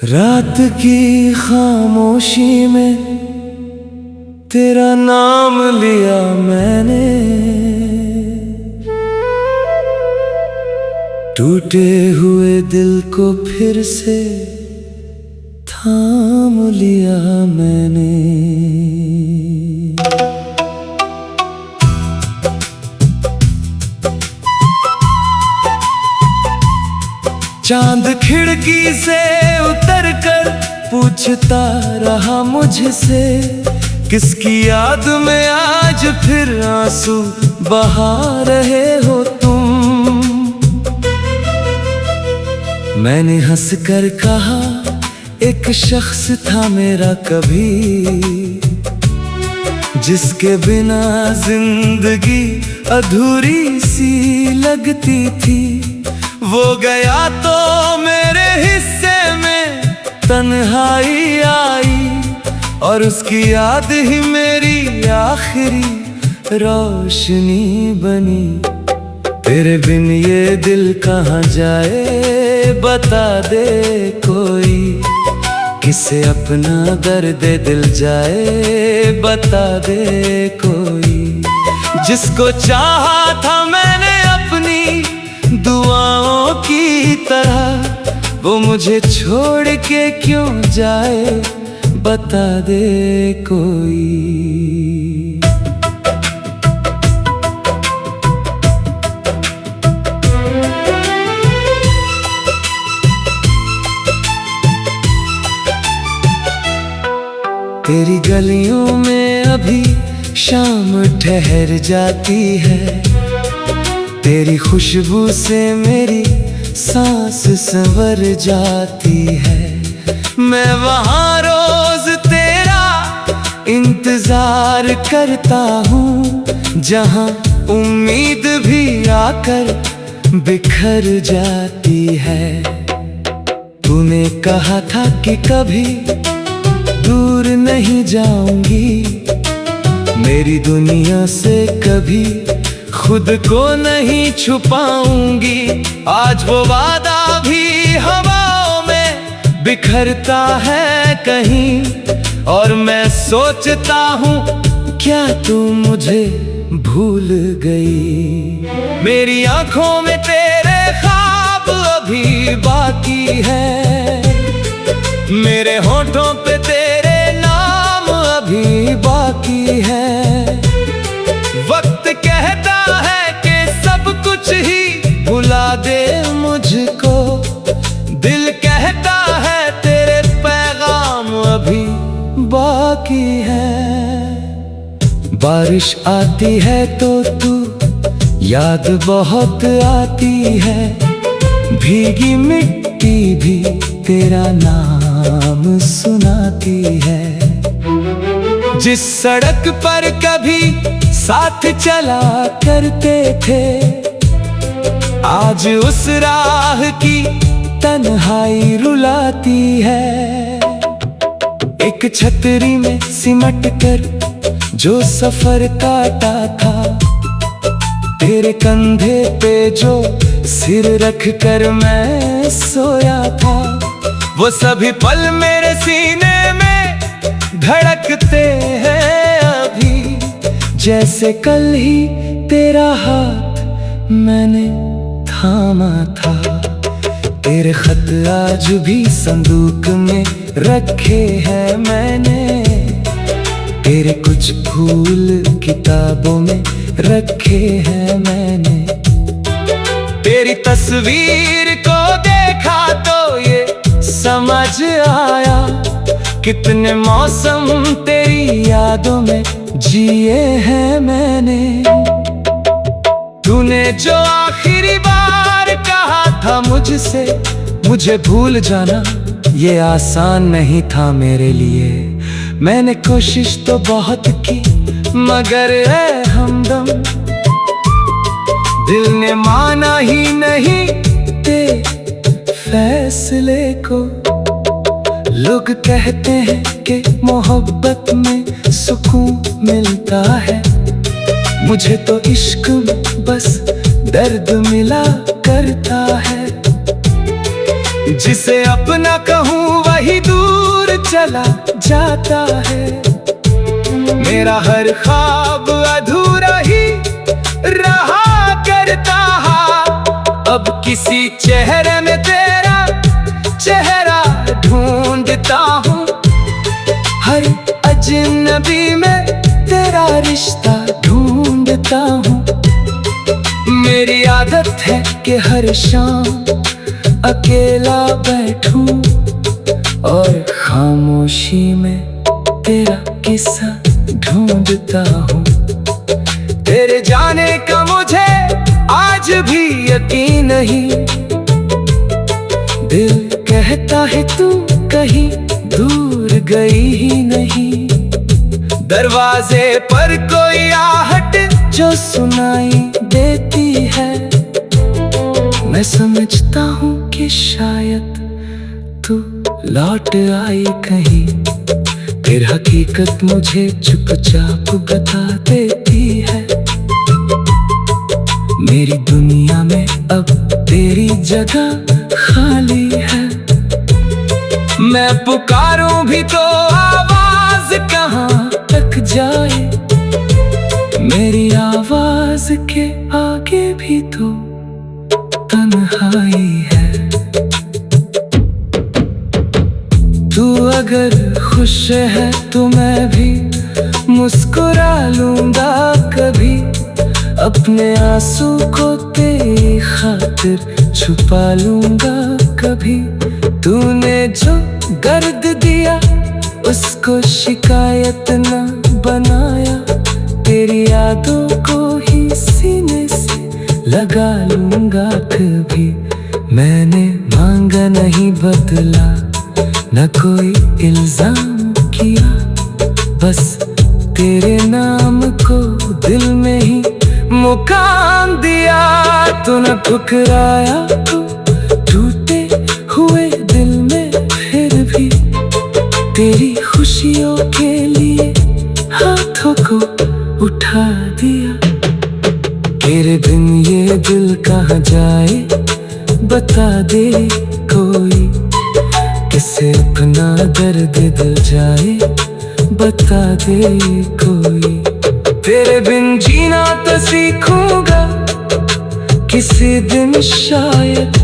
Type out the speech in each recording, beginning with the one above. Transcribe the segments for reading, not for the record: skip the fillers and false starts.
रात की खामोशी में तेरा नाम लिया मैंने, टूटे हुए दिल को फिर से थाम लिया मैंने। चांद खिड़की से उतर कर पूछता रहा मुझसे, किसकी याद में आज फिर आंसू बहा रहे हो तुम। मैंने हंस कर कहा एक शख्स था मेरा कभी, जिसके बिना जिंदगी अधूरी सी लगती थी। वो गया तो मेरे हिस्से में तन्हाई आई, और उसकी याद ही मेरी आखिरी रोशनी बनी। तेरे बिन ये दिल कहाँ जाए बता दे कोई, किसे अपना दर्द दिल जाए बता दे कोई। जिसको चाहा था मैंने अपनी दुआओं की तरह, वो मुझे छोड़ के क्यों जाए बता दे कोई। तेरी गलियों में अभी शाम ठहर जाती है, तेरी खुशबू से मेरी सांस संवर जाती है। मैं वहाँ रोज तेरा इंतजार करता हूँ, जहाँ उम्मीद भी आकर बिखर जाती है। तूने कहा था कि कभी दूर नहीं जाऊंगी, मेरी दुनिया से कभी खुद को नहीं छुपाऊंगी। आज वो वादा भी हवाओं में बिखरता है कहीं, और मैं सोचता हूँ क्या तू मुझे भूल गई। मेरी आंखों में तेरे ख्वाब अभी बाकी है, मेरे होठों पे तेरे नाम अभी बाकी है। वक्त कहता है कि सब कुछ ही भुला दे मुझको, दिल कहता है तेरे पैगाम अभी बाकी है। बारिश आती है तो तू याद बहुत आती है, भीगी मिट्टी भी तेरा नाम सुनाती है। जिस सड़क पर कभी साथ चला करते थे, आज उस राह की तन्हाई रुलाती है। एक छतरी में सिमट कर जो सफर काटा था, तेरे कंधे पे जो सिर रख कर मैं सोया था, वो सभी पल मेरे सीने में धड़कते हैं अभी, जैसे कल ही तेरा हाथ मैंने थामा था। तेरे खत आज भी संदूक में रखे हैं मैंने, तेरे कुछ फूल किताबों में रखे हैं मैंने। तेरी तस्वीर को देखा तो ये समझ आया, कितने मौसम तेरी यादों में जिए हैं मैंने। तूने जो आखिरी बार कहा था मुझसे, मुझे भूल जाना ये आसान नहीं था मेरे लिए। मैंने कोशिश तो बहुत की मगर ऐ हमदम, दिल ने माना ही नहीं तेरे फैसले को। लोग कहते हैं कि मोहब्बत में सुकून मिलता है, मुझे तो इश्क में बस दर्द मिला करता है। जिसे अपना कहूँ वही कहीं दूर चला जाता है। मेरा हर ख्वाब अधूरा ही रहा करता है। अब किसी चेहरे में तेरा चेहरा ढूंढता हूँ, हर अजनबी में तेरा रिश्ता ढूंढता हूँ। मेरी आदत है कि हर शाम अकेला बैठूं और खामोशी में तेरा किस्सा ढूंढता हूँ। तेरे जाने का मुझे आज भी यकीन नहीं, दिल कहता है तू कहीं दूर गई ही नहीं। दरवाजे पर कोई आहट जो सुनाई देती है, मैं समझता हूँ कि शायद तू लौट आई कहीं। फिर हकीकत मुझे चुपचाप बता देती है, मेरी दुनिया में अब तेरी जगह खाली है। मैं पुकारूं भी तो आवाज कहाँ तक जाए, मेरी आवाज के आगे भी तो तन्हाई है। तू अगर खुश है तो मैं भी मुस्कुरा लूंगा कभी, अपने आंसू को तेरी खातिर छुपा लूंगा कभी। तूने जो दर्द दिया उसको शिकायत न बनाया, तेरी यादों को ही सीने से लगा लूंगा कभी। मैंने मांगा नहीं बदला, न कोई इल्जाम किया, बस तेरे नाम को दिल में ही मुकाम दिया। तूने ठुकराया तो टूटे हुए दिल में फिर भी तेरी खुशियों के लिए हाथों को उठा दिया। तेरे बिन ये दिल कहाँ जाए बता दे कोई, किसे अपना दर्द दिल जाए बता दे कोई। तेरे बिन जीना तो सीखूंगा किसी दिन शायद।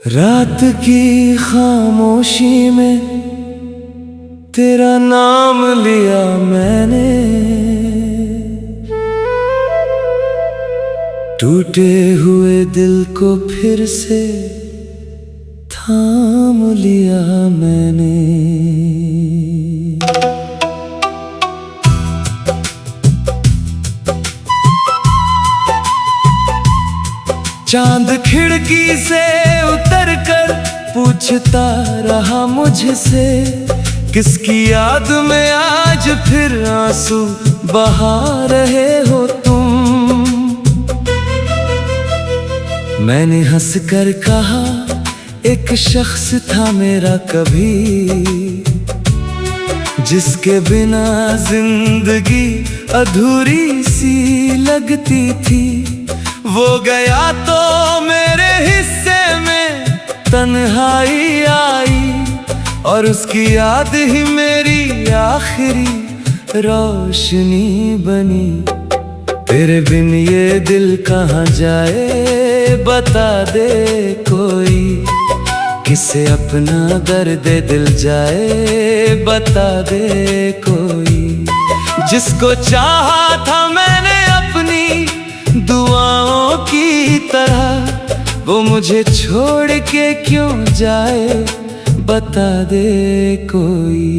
रात की खामोशी में तेरा नाम लिया मैंने, टूटे हुए दिल को फिर से थाम लिया मैंने। चांद खिड़की से उतर कर पूछता रहा मुझसे, किसकी याद में आज फिर आंसू बहा रहे हो तुम। मैंने हंस कर कहा एक शख्स था मेरा कभी, जिसके बिना जिंदगी अधूरी सी लगती थी। वो गया तो मेरे हिस्से में तन्हाई आई, और उसकी याद ही मेरी आखिरी रोशनी बनी। तेरे बिन ये दिल कहाँ जाए बता दे कोई, किसे अपना दर्द दिल जाए बता दे कोई। जिसको चाहा था मैंने अपनी दुआओं की तरह, वो मुझे छोड़ के क्यों जाए बता दे कोई।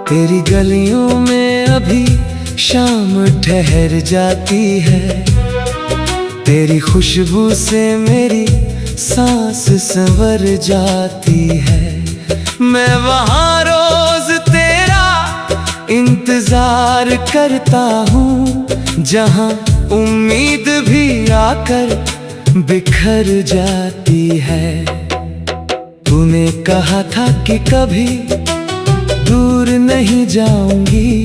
तेरी गलियों में अभी शाम ठहर जाती है, तेरी खुशबू से मेरी सांस संवर जाती है। मैं वहाँ रोज तेरा इंतजार करता हूँ, जहाँ उम्मीद भी आकर बिखर जाती है। तूने कहा था कि कभी दूर नहीं जाऊंगी,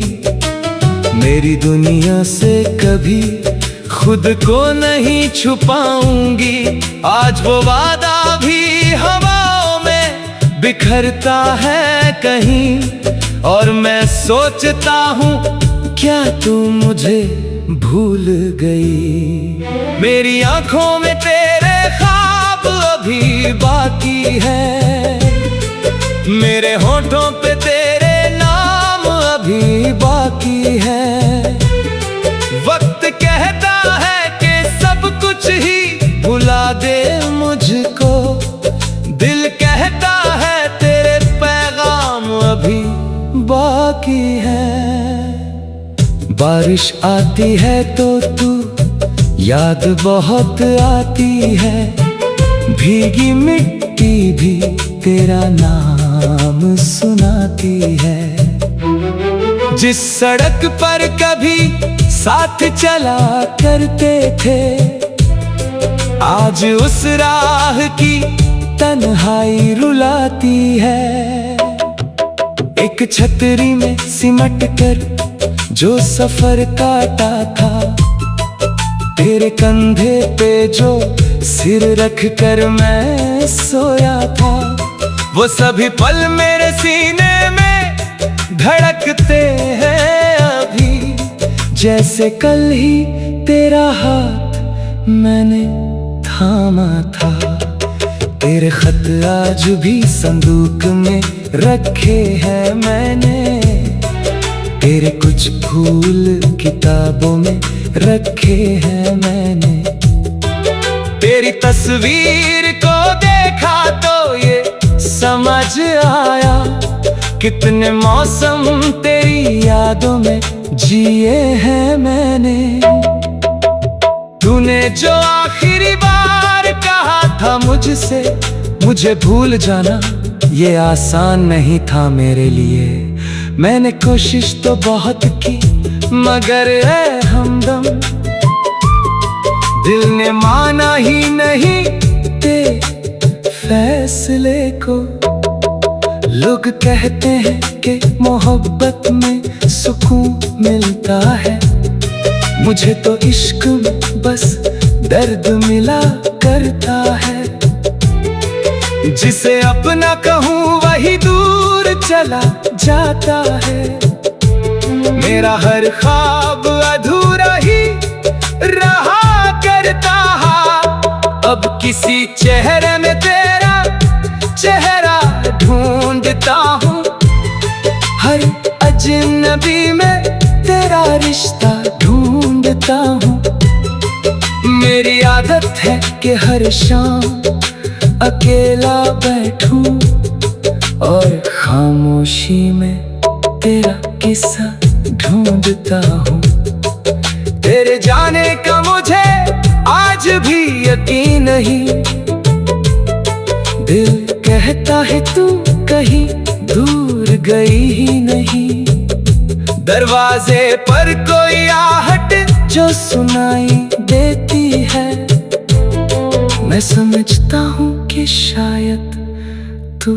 मेरी दुनिया से कभी खुद को नहीं छुपाऊंगी। आज वो वादा भी हवाओं में बिखरता है कहीं, और मैं सोचता हूँ क्या तू मुझे भूल गई। मेरी आंखों में तेरे ख्वाब अभी बाकी है, मेरे होठों पे तेरे नाम अभी बाकी है। वक्त कहता है कि सब कुछ ही भुला दे मुझको, दिल कहता है तेरे पैगाम अभी बाकी है। बारिश आती है तो तू याद बहुत आती है, भीगी मिट्टी भी तेरा नाम सुनाती है। जिस सड़क पर कभी साथ चला करते थे, आज उस राह की तन्हाई रुलाती है। एक छतरी में सिमट कर जो सफर काटा था, तेरे कंधे पे जो सिर रख कर मैं सोया था, वो सभी पल मेरे सीने में धड़कते हैं अभी, जैसे कल ही तेरा हाथ मैंने थामा था। तेरे खत आज भी संदूक में रखे हैं मैंने, तेरे कुछ फूल किताबों में रखे हैं मैंने। तेरी तस्वीर को देखा तो ये समझ आया, कितने मौसम तेरी यादों में जिए हैं मैंने। तूने जो आखिरी बार कहा था मुझसे, मुझे भूल जाना ये आसान नहीं था मेरे लिए। मैंने कोशिश तो बहुत की, मगर ऐ हमदम दिल ने माना ही नहीं तेरे फैसले को। लोग कहते हैं कि मोहब्बत में सुकून मिलता है, मुझे तो इश्क में बस दर्द मिला करता है। जिसे अपना कहूँ वही दूर चला जाता है, मेरा हर ख्वाब अधूरा ही रहा करता है। अब किसी चेहरे में तेरा चेहरा ढूंढता हूँ, हर अजनबी में तेरा रिश्ता ढूंढता हूँ। मेरी आदत है कि हर शाम अकेला बैठूं और खामोशी में तेरा किस्सा ढूंढता हूँ। तेरे जाने का मुझे आज भी यकीन नहीं, दिल कहता है तू कहीं दूर गई ही नहीं। दरवाजे पर कोई आहट जो सुनाई देती है, मैं समझता हूँ कि शायद तू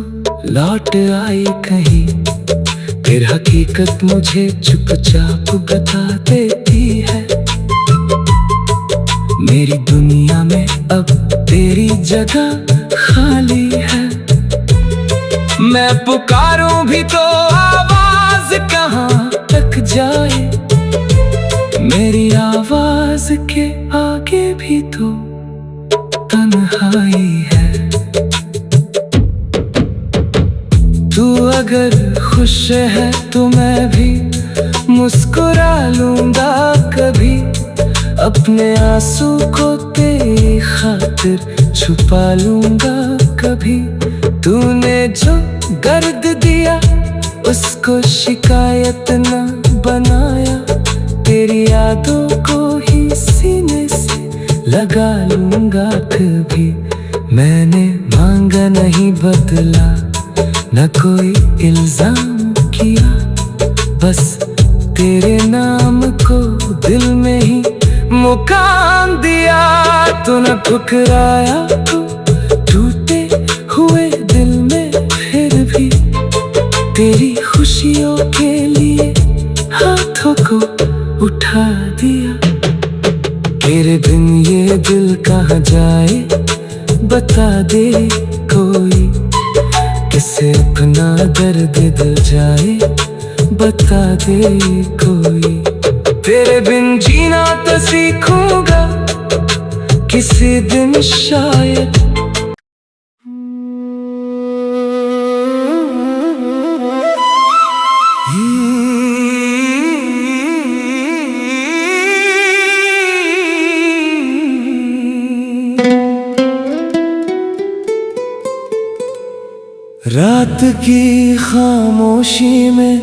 लौट आई कहीं, फिर हकीकत मुझे चुपचाप बता देती है। मेरी दुनिया में अब तेरी जगह खाली है, मैं पुकारूं भी तो आवाज कहाँ तक जाए। मेरी आवाज के आगे भी तो तन्हाई है। तू अगर खुश है तो मैं भी मुस्कुरा लूंगा कभी, अपने आंसू को तेरी खातिर छुपा लूंगा कभी। तूने जो दर्द दिया उसको शिकायत न बनाया, तेरी यादों को ही सीने से लगा लूंगा कभी। मैंने मांगा नहीं बदला, न कोई इल्जाम किया, बस तेरे नाम को दिल में ही मुकाम दिया। तू न ठुकराया टूटे हुए दिल में, फिर भी तेरी खुशियों के लिए हाथों को उठा दिया। तेरे बिन ये दिल कहाँ जाए, बता दे कोई, किसे अपना दर्द दिल जाए, बता दे कोई। तेरे बिन जीना तो सीखूंगा किसी दिन शायद। रात की खामोशी में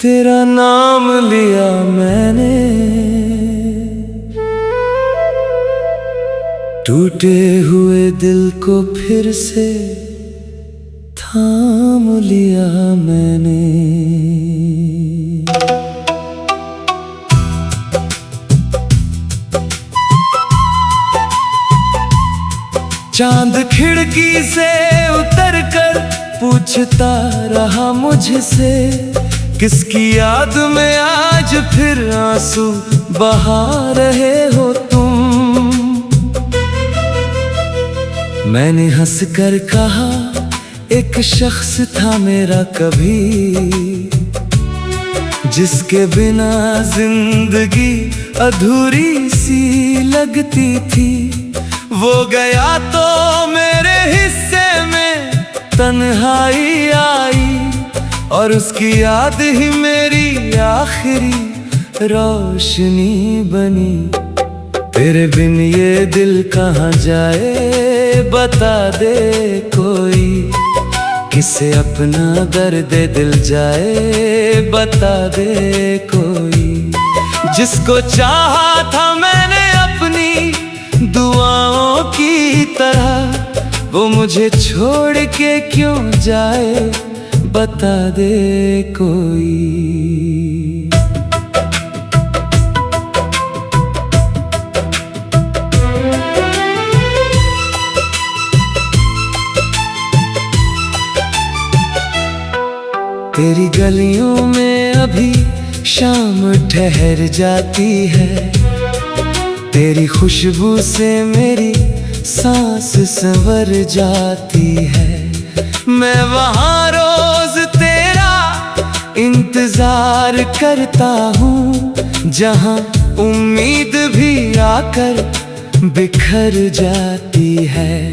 तेरा नाम लिया मैंने, टूटे हुए दिल को फिर से थाम लिया मैंने। चांद खिड़की से उतर कर पूछता रहा मुझसे, किसकी याद में आज फिर आंसू बहा रहे हो तुम। मैंने हंस कर कहा, एक शख्स था मेरा कभी, जिसके बिना जिंदगी अधूरी सी लगती थी। वो गया तो मेरे हिस्से में तन्हाई आई, और उसकी याद ही मेरी आखिरी रोशनी बनी। तेरे बिन ये दिल कहाँ जाए, बता दे कोई, किसे अपना दर्द दिल जाए, बता दे कोई। जिसको चाहा था मैंने अपनी दुआओं की तरह, वो मुझे छोड़ के क्यों जाए, बता दे कोई। तेरी गलियों में अभी शाम ठहर जाती है, तेरी खुशबू से मेरी सांस संवर जाती है। मैं वहाँ रोज तेरा इंतजार करता हूँ, जहाँ उम्मीद भी आकर बिखर जाती है।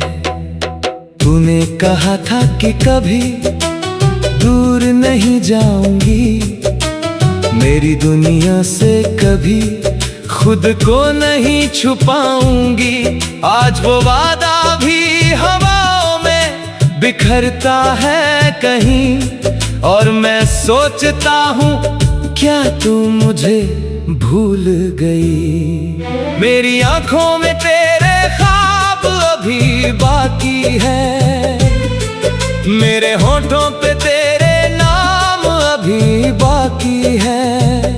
तूने कहा था कि कभी दूर नहीं जाऊंगी, मेरी दुनिया से कभी खुद को नहीं छुपाऊंगी। आज वो वादा भी हवाओं में बिखरता है कहीं, और मैं सोचता हूँ क्या तू मुझे भूल गई। मेरी आंखों में तेरे ख्वाब अभी बाकी है, मेरे होठों पे तेरे नाम अभी बाकी है।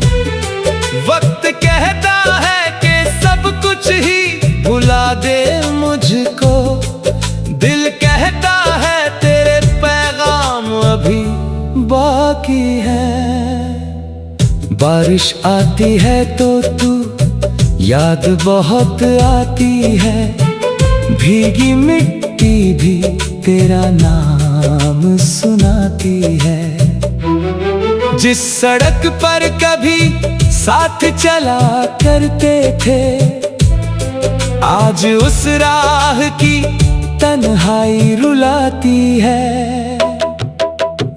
वक्त कहता है कि सब कुछ ही भुला दे मुझको, दिल कहता है तेरे पैगाम अभी बाकी है। बारिश आती है तो तू याद बहुत आती है, भीगी मिट्टी भी तेरा नाम सुनाती है। जिस सड़क पर कभी साथ चला करते थे, आज उस राह की तन्हाई रुलाती है।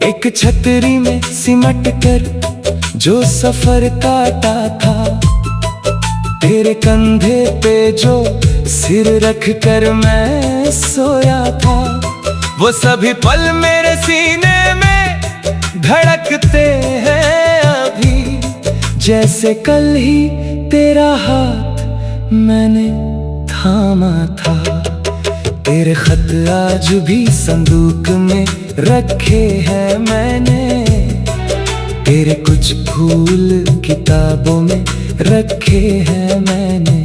एक छतरी में सिमट कर जो सफर काटा था, तेरे कंधे पे जो सिर रख कर मैं सोया था, वो सभी पल मेरे सीने में धड़कते हैं अभी, जैसे कल ही तेरा हाथ मैंने थामा था। तेरे खत आज भी संदूक में रखे हैं मैंने, तेरे कुछ फूल किताबों में रखे हैं मैंने।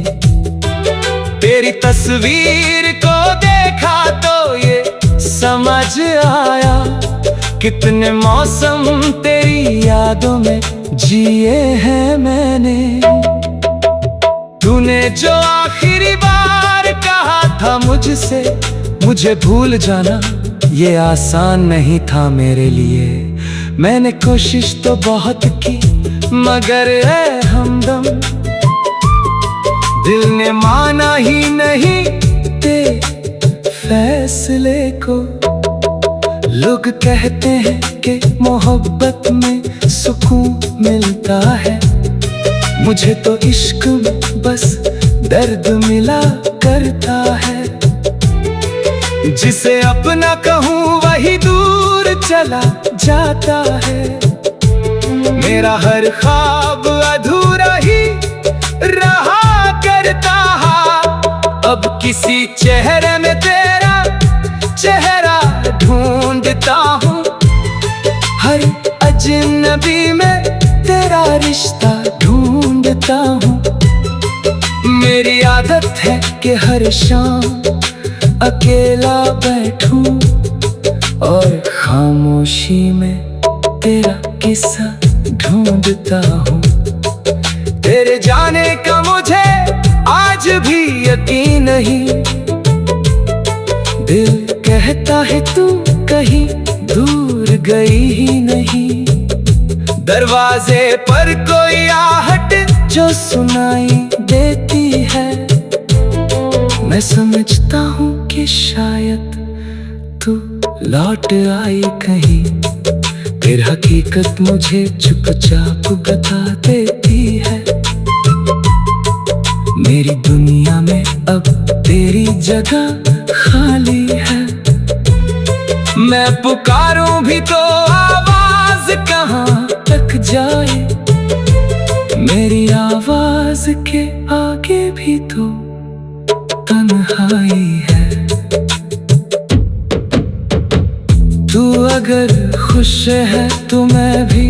तेरी तस्वीर को देखा तो ये समझ आया, कितने मौसम तेरी यादों में जिए हैं मैंने। तूने जो आखिरी बार कहा था मुझसे, मुझे भूल जाना ये आसान नहीं था मेरे लिए। मैंने कोशिश तो बहुत की मगर ऐ हमदम, दिल ने माना ही नहीं तेरे फैसले को। लोग कहते हैं कि मोहब्बत में सुकून मिलता है, मुझे तो इश्क में बस दर्द मिला करता है। जिसे अपना कहूँ वही दूर चला जाता है, मेरा हर ख्वाब अधूरा ही रहा करता है। अब किसी चेहरे में तेरा चेहरा ढूंढता हूँ, हर अजनबी में तेरा रिश्ता ढूंढता हूँ। मेरी आदत है कि हर शाम अकेला बैठूं और खामोशी में तेरा किस्सा ढूंढता हूँ। तेरे जाने का मुझे आज भी यकीन नहीं, दिल कहता है तू कहीं दूर गई ही नहीं। दरवाजे पर कोई आहट जो सुनाई देती है, मैं समझता हूँ कि शायद तू लौट आई कहीं। फिर हकीकत मुझे चुपचाप बता देती है, मेरी दुनिया में अब तेरी जगह खाली है। मैं पुकारूं भी तो आवाज कहाँ तक जाए, मेरी आवाज के आगे भी तो तन्हाई है। तू अगर खुश है तो मैं भी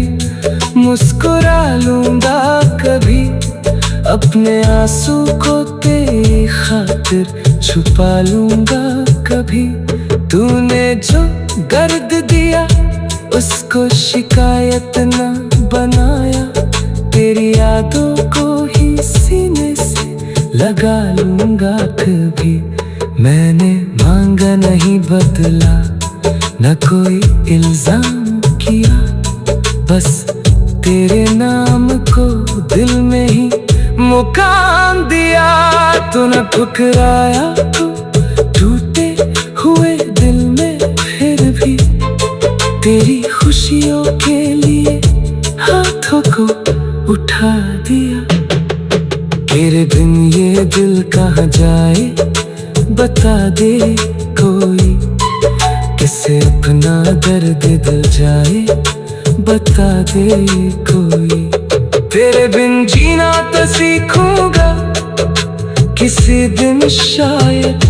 मुस्कुरा लूंगा कभी, अपने आंसू को तेरी खातिर छुपा लूंगा कभी। तूने जो दर्द दिया उसको शिकायत न बनाया, तेरी यादों को ही सीने से लगा लूंगा कभी। मैंने मांगा नहीं बदला, न कोई इल्जाम किया, बस तेरे नाम को दिल में ही मुकाम दिया। तूने ठुकराया तो टूटे हुए दिल में फिर भी तेरी खुशियों के लिए हाथों को उठा दिया। तेरे बिन ये दिल कहाँ जाए बता दे कोई, किसे अपना दर्द दिल जाए बता दे कोई। तेरे बिन जीना तो सीखूंगा किसी दिन शायद,